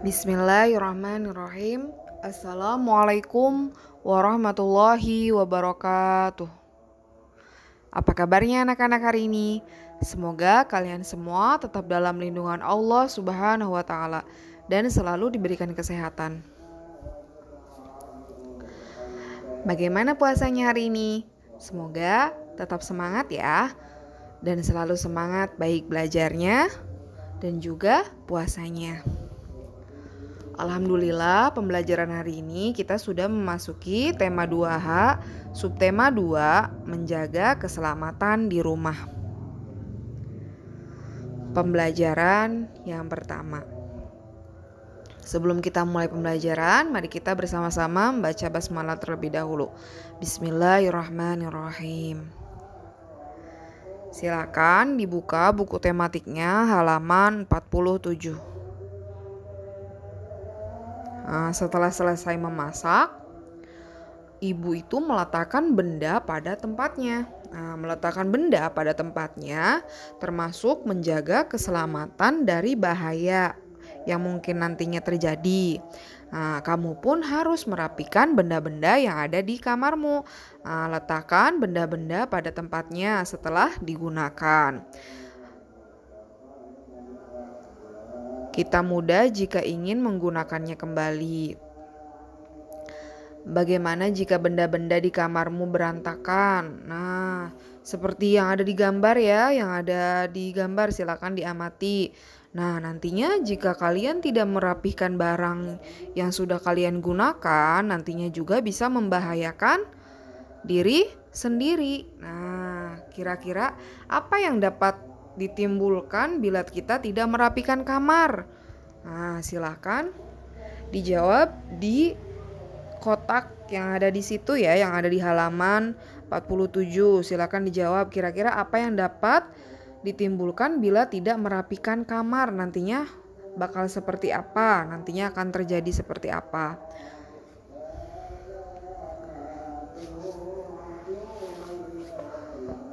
Bismillahirrahmanirrahim. Assalamualaikum warahmatullahi wabarakatuh. Apa kabarnya anak-anak hari ini? Semoga kalian semua tetap dalam lindungan Allah Subhanahu wa taala dan selalu diberikan kesehatan. Bagaimana puasanya hari ini? Semoga tetap semangat ya dan selalu semangat baik belajarnya dan juga puasanya. Alhamdulillah pembelajaran hari ini kita sudah memasuki tema 2H, subtema 2, menjaga keselamatan di rumah. Pembelajaran yang pertama. Sebelum kita mulai pembelajaran, mari kita bersama-sama membaca basmalah terlebih dahulu. Bismillahirrahmanirrahim. Silakan dibuka buku tematiknya halaman 47. Setelah selesai memasak, ibu itu meletakkan benda pada tempatnya. Meletakkan benda pada tempatnya termasuk menjaga keselamatan dari bahaya yang mungkin nantinya terjadi. Kamu pun harus merapikan benda-benda yang ada di kamarmu. Letakkan benda-benda pada tempatnya setelah digunakan. Kita mudah jika ingin menggunakannya kembali. Bagaimana jika benda-benda di kamarmu berantakan? Seperti yang ada di gambar ya, yang ada di gambar silakan diamati. Nantinya jika kalian tidak merapihkan barang yang sudah kalian gunakan, nantinya juga bisa membahayakan diri sendiri. Kira-kira apa yang dapat ditimbulkan bila kita tidak merapikan kamar? Silakan dijawab di kotak yang ada di situ ya, yang ada di halaman 47. Silakan dijawab kira-kira apa yang dapat ditimbulkan bila tidak merapikan kamar, nantinya bakal seperti apa? Nantinya akan terjadi seperti apa?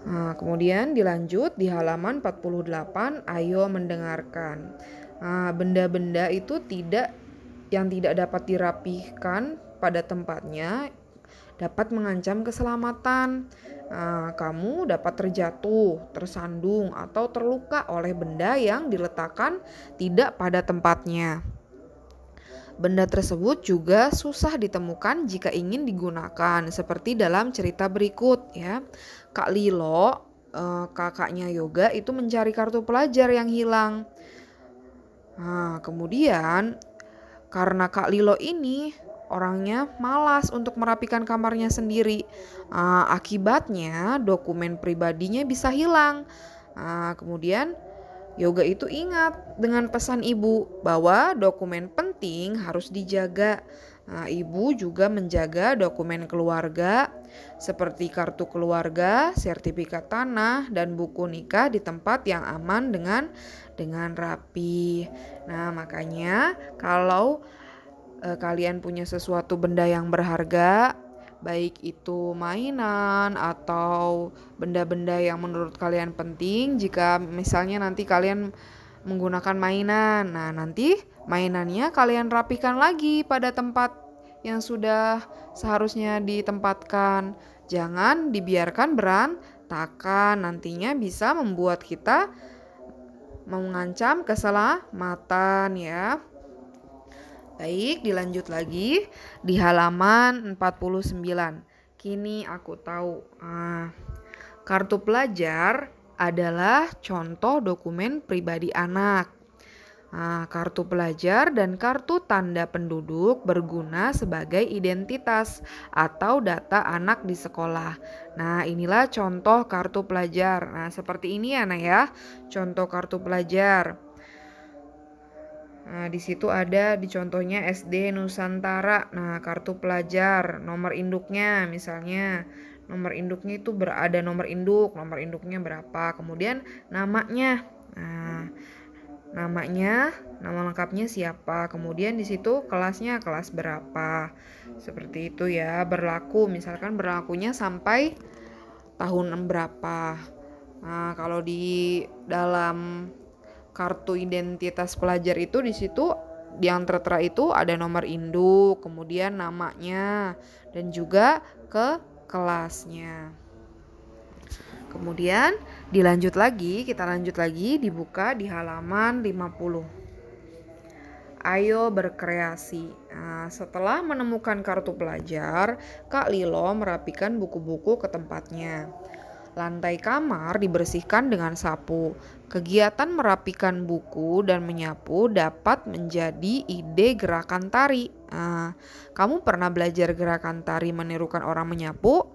Kemudian dilanjut di halaman 48, ayo mendengarkan. Benda-benda itu yang tidak dapat dirapihkan pada tempatnya dapat mengancam keselamatan. Kamu dapat terjatuh, tersandung, atau terluka oleh benda yang diletakkan tidak pada tempatnya. Benda tersebut juga susah ditemukan jika ingin digunakan, seperti dalam cerita berikut ya. Kak Lilo, kakaknya Yoga itu mencari kartu pelajar yang hilang. Kemudian karena Kak Lilo ini orangnya malas untuk merapikan kamarnya sendiri, akibatnya dokumen pribadinya bisa hilang. Kemudian Yoga itu ingat dengan pesan ibu bahwa dokumen penting harus dijaga. Ibu juga menjaga dokumen keluarga seperti kartu keluarga, sertifikat tanah, dan buku nikah di tempat yang aman dengan rapi. Makanya kalau kalian punya sesuatu benda yang berharga, baik itu mainan atau benda-benda yang menurut kalian penting, jika misalnya nanti kalian menggunakan mainan, nanti mainannya kalian rapikan lagi pada tempat yang sudah seharusnya ditempatkan. Jangan dibiarkan berantakan, nantinya bisa membuat kita mengancam keselamatan ya. Baik, dilanjut lagi di halaman 49. Kini aku tahu. Kartu pelajar adalah contoh dokumen pribadi anak. Kartu pelajar dan kartu tanda penduduk berguna sebagai identitas atau data anak di sekolah. Inilah contoh kartu pelajar. Seperti ini ya, Nak ya. Contoh kartu pelajar. Di situ ada di contohnya SD Nusantara. Kartu pelajar, nomor induknya misalnya. Nomor induknya itu ada nomor induknya berapa. Kemudian namanya. Nama lengkapnya siapa. Kemudian di situ kelasnya kelas berapa. Seperti itu ya, berlaku misalkan berlakunya sampai tahun berapa. Kalau di dalam kartu identitas pelajar itu di situ yang tertera itu ada nomor induk, kemudian namanya, dan juga ke kelasnya. Kemudian kita lanjut lagi dibuka di halaman 50. Ayo berkreasi. Nah, setelah menemukan kartu pelajar, Kak Lilo merapikan buku-buku ke tempatnya. Lantai kamar dibersihkan dengan sapu. Kegiatan merapikan buku dan menyapu dapat menjadi ide gerakan tari. Nah, kamu pernah belajar gerakan tari menirukan orang menyapu?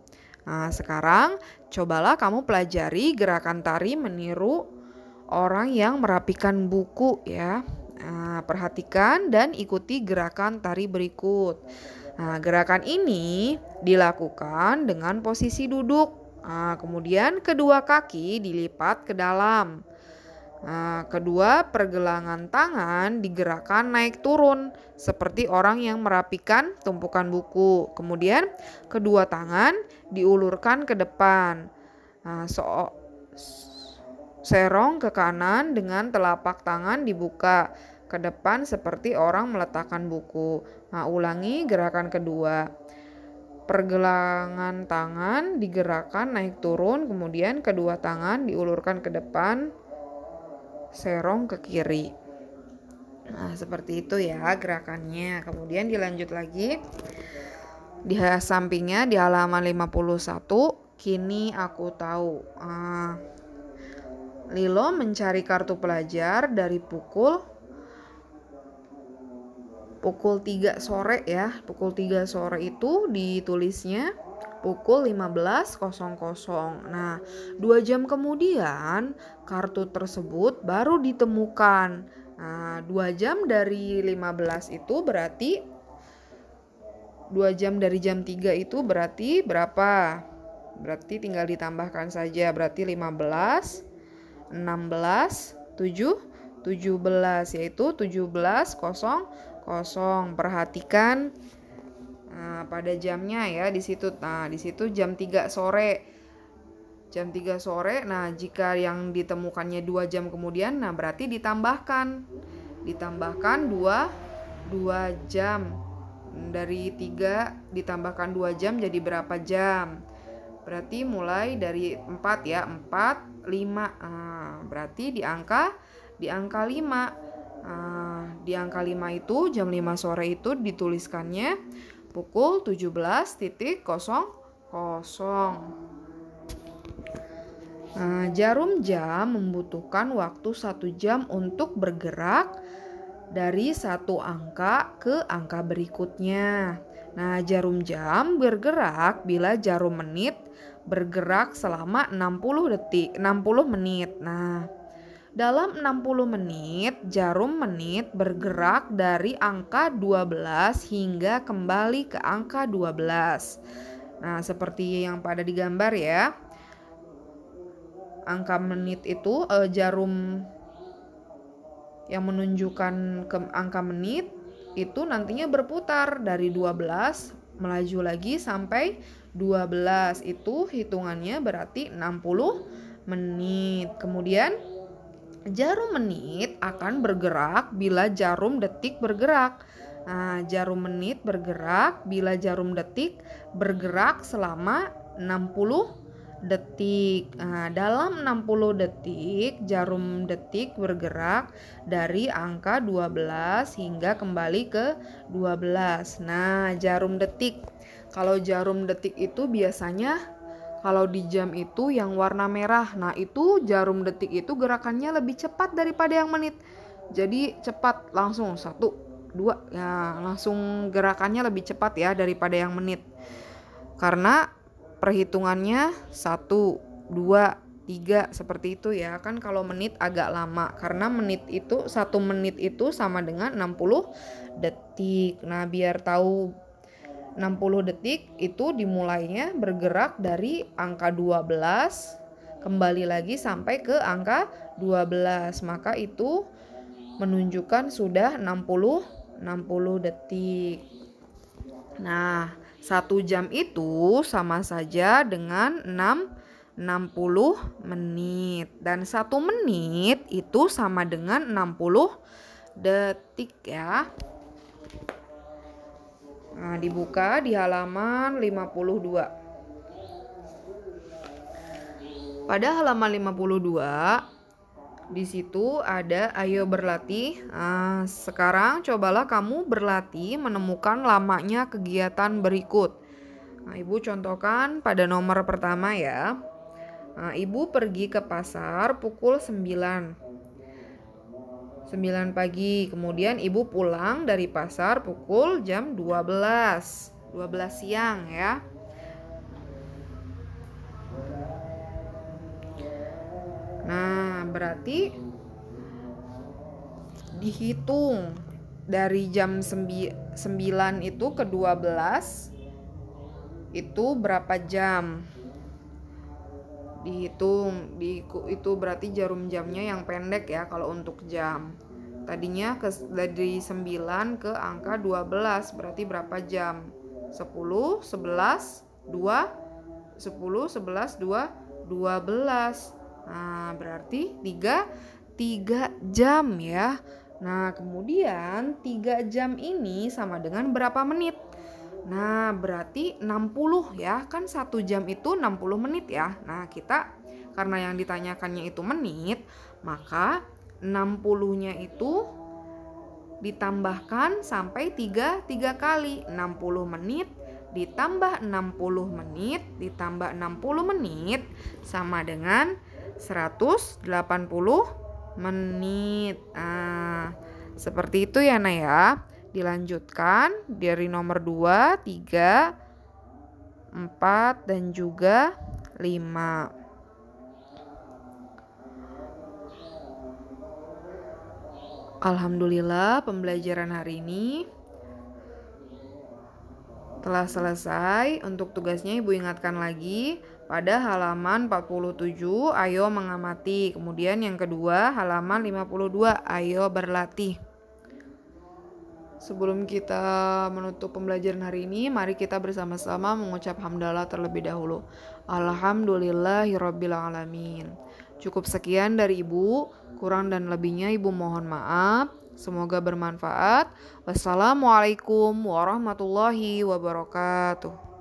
Nah, sekarang cobalah kamu pelajari gerakan tari meniru orang yang merapikan buku ya. Nah, perhatikan dan ikuti gerakan tari berikut. Nah, gerakan ini dilakukan dengan posisi duduk. Nah, kemudian kedua kaki dilipat ke dalam. Nah, kedua pergelangan tangan digerakkan naik turun seperti orang yang merapikan tumpukan buku. Kemudian kedua tangan diulurkan ke depan. Nah, serong ke kanan dengan telapak tangan dibuka ke depan seperti orang meletakkan buku. Nah, ulangi gerakan kedua. Pergelangan tangan digerakkan naik turun, kemudian kedua tangan diulurkan ke depan, serong ke kiri. Nah, seperti itu ya gerakannya. Kemudian dilanjut lagi. Di sampingnya di halaman 51, kini aku tahu. Lilo mencari kartu pelajar dari pukul 3 sore ya. Pukul 3 sore itu ditulisnya pukul 15.00. Nah, 2 jam kemudian kartu tersebut baru ditemukan. Nah, 2 jam dari 15 itu berarti 2 jam dari jam 3 itu berarti berapa? Berarti tinggal ditambahkan saja. Berarti 15, 16, 17, yaitu 17.00. Perhatikan pada jamnya ya di situ. Nah, di situ jam 3 sore. Jam 3 sore. Nah, jika yang ditemukannya 2 jam kemudian, nah berarti ditambahkan 2 jam. Dari 3 ditambahkan 2 jam jadi berapa jam? Berarti mulai dari 4 ya. 4, 5. Berarti di angka 5. Di angka 5 itu jam 5 sore itu dituliskannya pukul 17.00. Jarum jam membutuhkan waktu 1 jam untuk bergerak dari satu angka ke angka berikutnya. Nah, jarum jam bergerak bila jarum menit bergerak selama 60 menit. Nah, dalam 60 menit, jarum menit bergerak dari angka 12 hingga kembali ke angka 12. Nah, seperti yang pada digambar ya. Angka menit itu jarum yang menunjukkan ke angka menit itu nantinya berputar dari 12 melaju lagi sampai 12. Itu hitungannya berarti 60 menit. Kemudian jarum menit akan bergerak bila jarum detik bergerak. Nah, jarum menit bergerak bila jarum detik bergerak selama 60 detik. Nah, dalam 60 detik jarum detik bergerak dari angka 12 hingga kembali ke 12. Nah, jarum detik. Kalau jarum detik itu biasanya kalau di jam itu yang warna merah. Nah, itu jarum detik itu gerakannya lebih cepat daripada yang menit. Jadi cepat langsung 1, 2 ya, langsung gerakannya lebih cepat ya daripada yang menit. Karena perhitungannya 1, 2, 3 seperti itu ya. Kan kalau menit agak lama karena menit itu 1 menit itu sama dengan 60 detik. Nah, biar tahu 60 detik itu dimulainya bergerak dari angka 12 kembali lagi sampai ke angka 12. Maka itu menunjukkan sudah 60 detik. Nah, 1 jam itu sama saja dengan 60 menit. Dan 1 menit itu sama dengan 60 detik ya. Nah, dibuka di halaman 52. Pada halaman 52 di situ ada ayo berlatih. Nah, sekarang cobalah kamu berlatih menemukan lamanya kegiatan berikut. Nah, Ibu contohkan pada nomor pertama ya. Nah, Ibu pergi ke pasar pukul 9 pagi. Kemudian Ibu pulang dari pasar pukul jam 12 siang ya. Nah, berarti dihitung dari jam 9 itu ke 12 itu berapa jam? Dihitung, itu berarti jarum jamnya yang pendek ya kalau untuk jam. Tadinya dari 9 ke angka 12 berarti berapa jam? 10, 11, 2, 10, 11, 2, 12. Nah, berarti 3 jam ya. Nah, kemudian 3 jam ini sama dengan berapa menit? Nah, berarti 60 ya. Kan 1 jam itu 60 menit ya. Nah, kita karena yang ditanyakannya itu menit, maka 60-nya itu ditambahkan sampai 3 kali. 60 menit ditambah 60 menit ditambah 60 menit sama dengan 180 menit. Nah, seperti itu ya Nak ya. Dilanjutkan dari nomor 2, 3, 4, dan juga 5. Alhamdulillah pembelajaran hari ini telah selesai. Untuk tugasnya Ibu ingatkan lagi pada halaman 47 ayo mengamati. Kemudian yang kedua halaman 52 ayo berlatih. Sebelum kita menutup pembelajaran hari ini, mari kita bersama-sama mengucap hamdalah terlebih dahulu. Alhamdulillahirrabbilalamin. Cukup sekian dari Ibu, kurang dan lebihnya Ibu mohon maaf. Semoga bermanfaat. Wassalamualaikum warahmatullahi wabarakatuh.